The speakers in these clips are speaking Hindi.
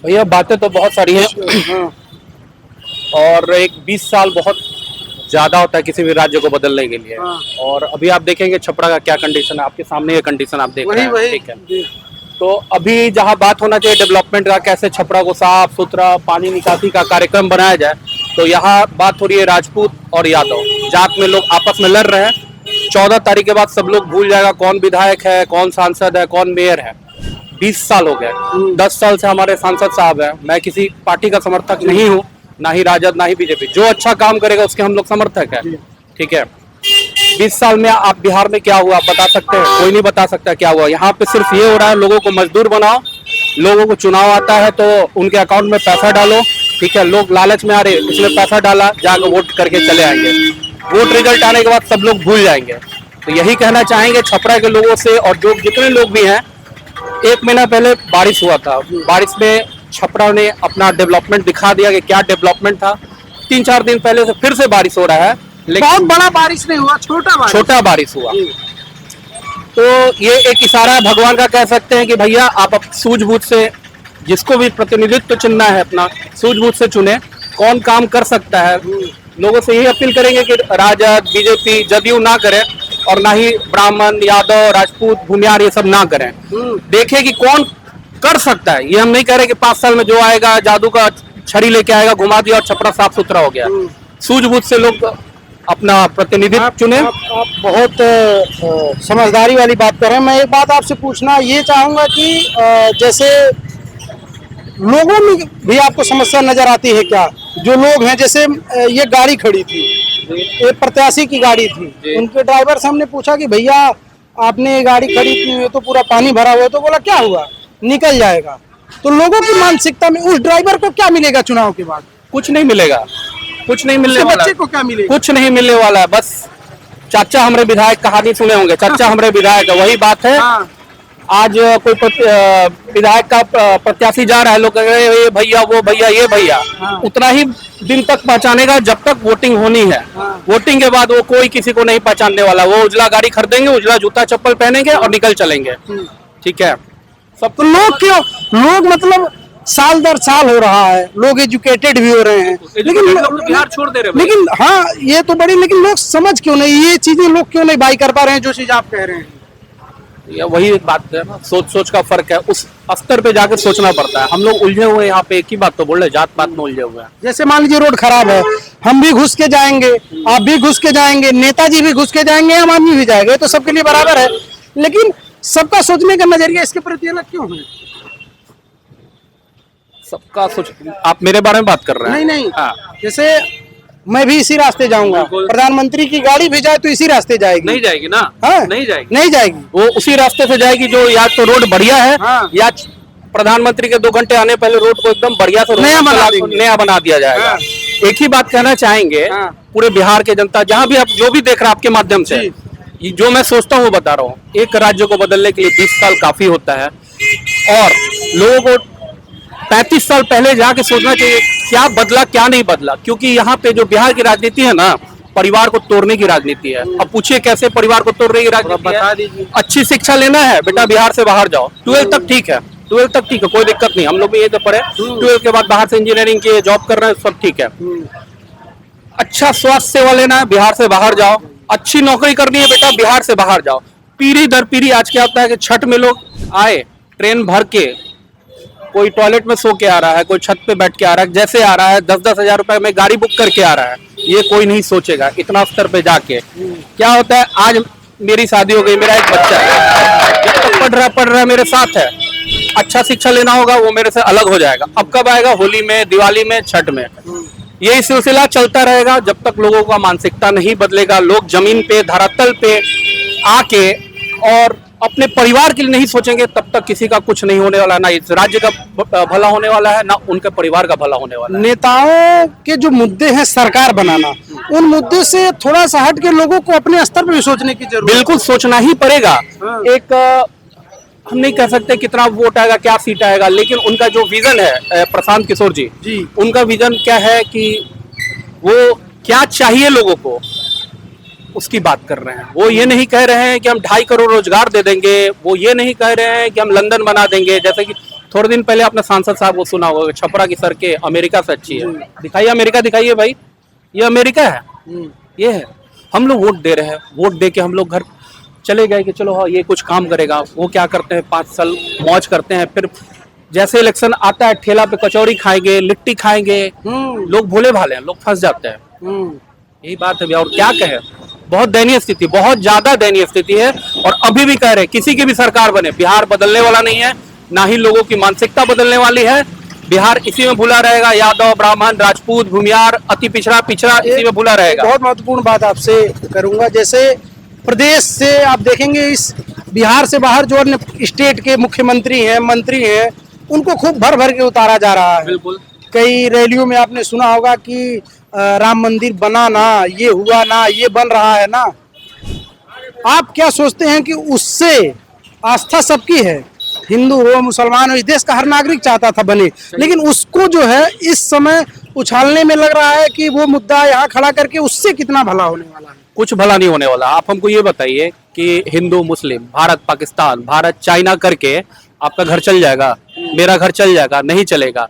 भैया बातें तो बहुत सारी हैं हाँ, और एक 20 साल बहुत ज्यादा होता है किसी भी राज्य को बदलने के लिए। हाँ। और अभी आप देखेंगे छपरा का क्या कंडीशन है, आपके सामने ये कंडीशन आप देख रहे वही हैं, वही ठीक है। जी। तो अभी जहां बात होना चाहिए डेवलपमेंट का, कैसे छपरा को साफ सुथरा पानी निकासी का कार्यक्रम बनाया जाए, तो यहाँ बात हो रही है राजपूत और यादव जात में लोग आपस में लड़ रहे हैं। 14 तारीख के बाद सब लोग भूल जाएगा कौन विधायक है, कौन सांसद है, कौन मेयर है। 20 साल हो गए, 10 साल से हमारे सांसद साहब हैं। मैं किसी पार्टी का समर्थक नहीं हूँ, ना ही राजद ना ही बीजेपी। जो अच्छा काम करेगा उसके हम लोग समर्थक है, ठीक है। 20 साल में आप बिहार में क्या हुआ आप बता सकते हैं? कोई नहीं बता सकता क्या हुआ। यहाँ पे सिर्फ ये हो रहा है, लोगों को मजदूर बनाओ, लोगों को चुनाव आता है तो उनके अकाउंट में पैसा डालो, ठीक है। लोग लालच में आ रहे, इसमें पैसा डाला, जाकर वोट करके चले आएंगे। वोट रिजल्ट आने के बाद सब लोग भूल जाएंगे। तो यही कहना चाहेंगे छपरा के लोगों से, और जो जितने लोग भी हैं, 1 महीना पहले बारिश हुआ था, बारिश में छपरा ने अपना डेवलपमेंट दिखा दिया कि क्या डेवलपमेंट था। 3-4 दिन पहले से फिर से बारिश हो रहा है, बहुत लेकिन बड़ा बारिश नहीं हुआ, छोटा बारिश हुआ। तो ये एक इशारा है भगवान का, कह सकते हैं कि भैया आप सूझबूझ से जिसको भी प्रतिनिधित्व चुनना है अपना सूझबूझ से चुने, कौन काम कर सकता है। लोगों से यही अपील करेंगे कि राजद बीजेपी जदयू ना करें, और ना ही ब्राह्मण यादव राजपूत भूमियार ये सब ना करें। देखें कि कौन कर सकता है। ये हम नहीं कह रहे कि 5 साल में जो आएगा जादू का छड़ी लेके आएगा, घुमा दिया और छपरा साफ सुथरा हो गया। सूझबूझ से लोग अपना प्रतिनिधित्व चुने। आप बहुत समझदारी वाली बात कर रहे हैं। मैं एक बात आपसे पूछना ये चाहूंगा कि जैसे लोगों में भी आपको समस्या नजर आती है क्या? जो लोग हैं, जैसे ये गाड़ी खड़ी थी, एक प्रत्याशी की गाड़ी थी, उनके ड्राइवर से हमने पूछा कि भैया आपने ये गाड़ी खड़ी की हुई है तो पूरा पानी भरा हुआ है, तो बोला क्या हुआ, निकल जाएगा। तो लोगों की मानसिकता में उस ड्राइवर को क्या मिलेगा चुनाव के बाद? कुछ नहीं मिलेगा, कुछ नहीं मिलने वाला। बच्चे को क्या मिलेगा? कुछ नहीं मिलने वाला है। बस चाचा हमरे विधायक कहानी सुने होंगे, चाचा हमरे विधायक है, वही बात है। हाँ। आज कोई विधायक का प्रत्याशी जा रहा है, लोग कह रहे हैं ये भैया वो भैया ये भैया। हाँ। उतना ही दिन तक पहचानेगा जब तक वोटिंग होनी है। हाँ। वोटिंग के बाद वो कोई किसी को नहीं पहचानने वाला। वो उजला गाड़ी खरीदेंगे, उजला जूता चप्पल पहनेंगे और निकल चलेंगे, ठीक है। सब तो लोग मतलब साल दर साल हो रहा है, लोग एजुकेटेड भी हो रहे हैं, लेकिन बिहार छोड़ दे रहे हैं। लेकिन हाँ ये तो बड़ी, लेकिन लोग समझ क्यों नहीं, ये चीजें लोग क्यों नहीं बाई कर पा रहे हैं जो चीज आप कह रहे हैं? ये वही बात है ना, सोच का फर्क है। उस स्तर पे जाकर सोचना पड़ता है। हम लोग उलझे हुए हैं यहाँ पे, एक ही बात तो बोल रहे, जात पात में उलझे हुए हैं। जैसे मान लीजिए रोड खराब है, हम भी घुस के जाएंगे, आप भी घुस के जाएंगे, नेताजी भी घुस के जाएंगे, आम आदमी भी जाएगा, तो सबके लिए बराबर है। लेकिन सबका सोचने का नजरिया इसके प्रति अलग क्यों है? सबका सोच, आप मेरे बारे में बात कर रहे हैं? नहीं हाँ। जैसे मैं भी इसी रास्ते जाऊंगा, प्रधानमंत्री की गाड़ी भी जाए तो इसी रास्ते जाएगी। नहीं जाएगी ना। हाँ? नहीं जाएगी, नहीं जाएगी। वो उसी रास्ते से जाएगी जो या तो रोड बढ़िया है, हाँ। या प्रधानमंत्री के 2 घंटे आने पहले रोड को एकदम बढ़िया से नया बना दिया जाएगा। हाँ। एक ही बात कहना चाहेंगे हाँ। पूरे बिहार के जनता, जहां भी आप जो भी देख रहा है आपके माध्यम से, ये जो मैं सोचता हूँ वो बता रहा हूँ। एक राज्य को बदलने के लिए 20 साल काफी होता है, और लोगों को 35 साल पहले जाके सोचना चाहिए क्या बदला क्या नहीं बदला। क्योंकि यहाँ पे जो बिहार की राजनीति है ना, परिवार को तोड़ने की राजनीति है। अब पूछिए कैसे परिवार को तोड़ने की राजनीति है? बता दीजिए। अच्छी शिक्षा लेना है बेटा, बिहार से बाहर जाओ। 12 तक ठीक है, 12 तक ठीक है, कोई दिक्कत नहीं। हम लोग भी ये तो पढ़े, 12 के बाद बाहर से इंजीनियरिंग के जॉब कर रहे हैं, सब ठीक है। अच्छा स्वास्थ्य सेवा लेना है, बिहार से बाहर जाओ। अच्छी नौकरी करनी है बेटा, बिहार से बाहर जाओ। पीढ़ी दर पीढ़ी आज क्या होता है कि छठ में लोग आए ट्रेन भर के, कोई टॉयलेट में सो के आ रहा है, कोई छत पे बैठ के आ रहा है, जैसे आ रहा है 10-10 हजार रुपए में गाड़ी बुक करके आ रहा है। ये कोई नहीं सोचेगा इतना स्तर पे जाके। क्या होता है, आज मेरी शादी हो गई, मेरा एक बच्चा है, जब तक पढ़ रहा है मेरे साथ है। अच्छा शिक्षा लेना होगा, वो मेरे से अलग हो जाएगा। अब कब आएगा? होली में, दिवाली में, छठ में। यही सिलसिला चलता रहेगा जब तक लोगों का मानसिकता नहीं बदलेगा। लोग जमीन पे धरातल पे आके और अपने परिवार के लिए नहीं सोचेंगे, तब तक किसी का कुछ नहीं होने वाला। ना इस राज्य का भला होने वाला है, ना उनके परिवार का भला होने वाला है। नेताओं के जो मुद्दे हैं सरकार बनाना, उन मुद्दे से थोड़ा सा हट के लोगों को अपने स्तर पर भी सोचने की जरूरत। बिल्कुल सोचना ही पड़ेगा। एक हम नहीं कह सकते कितना वोट आएगा, क्या सीट आएगा, लेकिन उनका जो विजन है प्रशांत किशोर जी, उनका विजन क्या है कि वो क्या चाहिए लोगों को, उसकी बात कर रहे हैं। वो ये नहीं कह रहे हैं कि हम 2.5 करोड़ रोजगार दे देंगे, वो ये नहीं कह रहे हैं कि हम लंदन बना देंगे। जैसे कि थोड़े दिन पहले आपने सांसद साहब को सुना होगा, छपरा की सड़कें अमेरिका से अच्छी है। दिखाइए अमेरिका, दिखाइए भाई, ये अमेरिका है, ये है। हम लोग वोट दे रहे हैं, वोट दे के हम लोग घर चले गए कि चलो हाँ ये कुछ काम करेगा। वो क्या करते हैं, 5 साल मौज करते हैं, फिर जैसे इलेक्शन आता है ठेला पे कचौड़ी खाएंगे, लिट्टी खाएंगे। लोग भोले भाले हैं, लोग फंस जाते हैं। यही बात है भैया, और क्या कहे, बहुत दयनीय स्थिति, बहुत ज्यादा दयनीय स्थिति है। और अभी भी कह रहे किसी की भी सरकार बने, बिहार बदलने वाला नहीं है, ना ही लोगों की मानसिकता बदलने वाली है। बिहार इसी में भूला रहेगा, यादव, ब्राह्मण, राजपूत, भूमियार, अति पिछड़ा इसी में भूला रहेगा। बहुत महत्वपूर्ण बात आपसे करूंगा, जैसे प्रदेश से आप देखेंगे, इस बिहार से बाहर जो अन्य स्टेट के मुख्यमंत्री हैं, मंत्री हैं, उनको खूब भर भर के उतारा जा रहा है। बिल्कुल। कई रैलियों में आपने सुना होगा कि राम मंदिर बना ना, ये हुआ ना, ये बन रहा है ना। आप क्या सोचते हैं कि उससे आस्था सबकी है, हिंदू हो, मुसलमान हो, इस देश का हर नागरिक चाहता था बने, लेकिन उसको जो है इस समय उछालने में लग रहा है कि वो मुद्दा यहाँ खड़ा करके उससे कितना भला होने वाला है। कुछ भला नहीं होने वाला। आप हमको ये बताइए कि हिंदू मुस्लिम, भारत पाकिस्तान, भारत चाइना करके आपका घर चल जाएगा, मेरा घर चल जाएगा? नहीं चलेगा।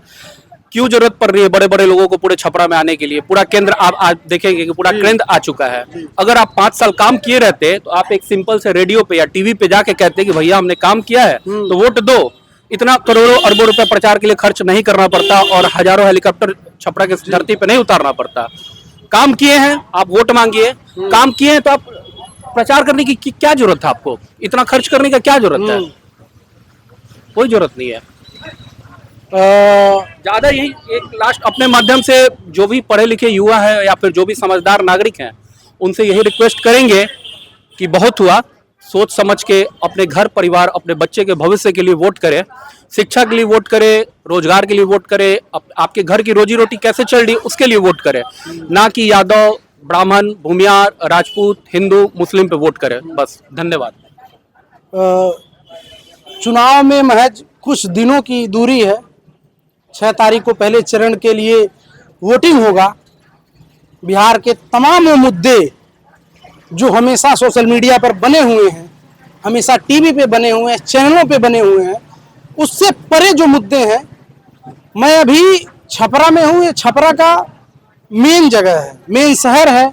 क्यों जरूरत पड़ रही है बड़े बड़े लोगों को पूरे छपरा में आने के लिए? पूरा केंद्र आप आज देखेंगे कि पूरा केंद्र आ चुका है। अगर आप 5 साल काम किए रहते तो आप एक सिंपल से रेडियो पे या टीवी पे जाके कहते कि भैया हमने काम किया है तो वोट दो। इतना करोड़ों अरबों रुपए प्रचार के लिए खर्च नहीं करना पड़ता और हजारों हेलीकॉप्टर छपरा के धरती पे नहीं उतारना पड़ता। काम किए हैं, आप वोट मांगिए। काम किए हैं तो आप प्रचार करने की क्या जरूरत है? आपको इतना खर्च करने का क्या जरूरत है? कोई जरूरत नहीं है। ज्यादा यही एक लास्ट अपने माध्यम से जो भी पढ़े लिखे युवा है या फिर जो भी समझदार नागरिक हैं, उनसे यही रिक्वेस्ट करेंगे कि बहुत हुआ, सोच समझ के अपने घर परिवार, अपने बच्चे के भविष्य के लिए वोट करें, शिक्षा के लिए वोट करें, रोजगार के लिए वोट करें, आपके घर की रोजी रोटी कैसे चल रही है उसके लिए वोट करें, ना कि यादव, ब्राह्मण, भूमियार, राजपूत, हिंदू, मुस्लिम पे वोट करें। बस, धन्यवाद। चुनाव में महज कुछ दिनों की दूरी है। 6 तारीख को पहले चरण के लिए वोटिंग होगा। बिहार के तमाम वो मुद्दे जो हमेशा सोशल मीडिया पर बने हुए हैं, हमेशा टीवी पे बने हुए हैं, चैनलों पे बने हुए हैं, उससे परे जो मुद्दे हैं, मैं अभी छपरा में हूँ। ये छपरा का मेन जगह है, मेन शहर है।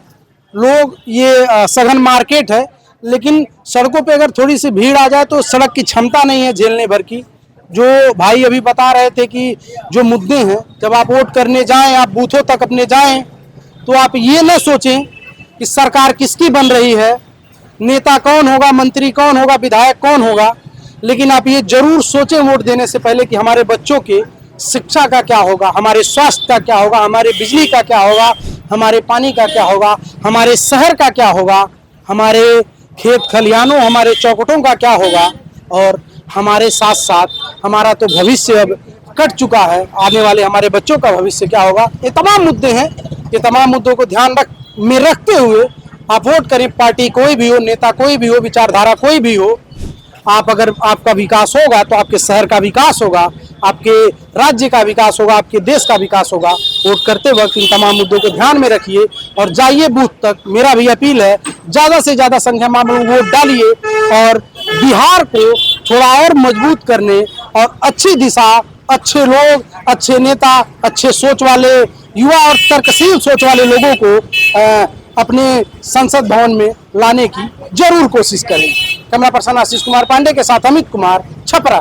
लोग ये सघन मार्केट है, लेकिन सड़कों पे अगर थोड़ी सी भीड़ आ जाए तो सड़क की क्षमता नहीं है झेलने भर की। जो भाई अभी बता रहे थे कि जो मुद्दे हैं, जब आप वोट करने जाएं, आप बूथों तक अपने जाएं, तो आप ये न सोचें कि सरकार किसकी बन रही है, नेता कौन होगा, मंत्री कौन होगा, विधायक कौन होगा, लेकिन आप ये जरूर सोचें वोट देने से पहले कि हमारे बच्चों के शिक्षा का क्या होगा, हमारे स्वास्थ्य का क्या होगा, हमारे बिजली का क्या होगा, हमारे पानी का क्या होगा, हमारे शहर का क्या होगा, हमारे खेत खलिहानों, हमारे चौखटों का क्या होगा, और हमारे साथ साथ हमारा तो भविष्य अब कट चुका है, आने वाले हमारे बच्चों का भविष्य क्या होगा। ये तमाम मुद्दे हैं। ये तमाम मुद्दों को ध्यान में रखते हुए आप वोट करें। पार्टी कोई भी हो, नेता कोई भी हो, विचारधारा कोई भी हो, आप अगर आपका विकास होगा तो आपके शहर का विकास होगा, आपके राज्य का विकास होगा, आपके देश का विकास होगा। वोट करते वक्त इन तमाम मुद्दों को ध्यान में रखिए और जाइए बूथ तक। मेरा भी अपील है, ज़्यादा से ज़्यादा संख्या में वोट डालिए और बिहार को थोड़ा और मजबूत करने और अच्छी दिशा, अच्छे लोग, अच्छे नेता, अच्छे सोच वाले युवा और तर्कशील सोच वाले लोगों को अपने संसद भवन में लाने की जरूर कोशिश करें। कैमरा पर्सन आशीष कुमार पांडे के साथ अमित कुमार, छपरा।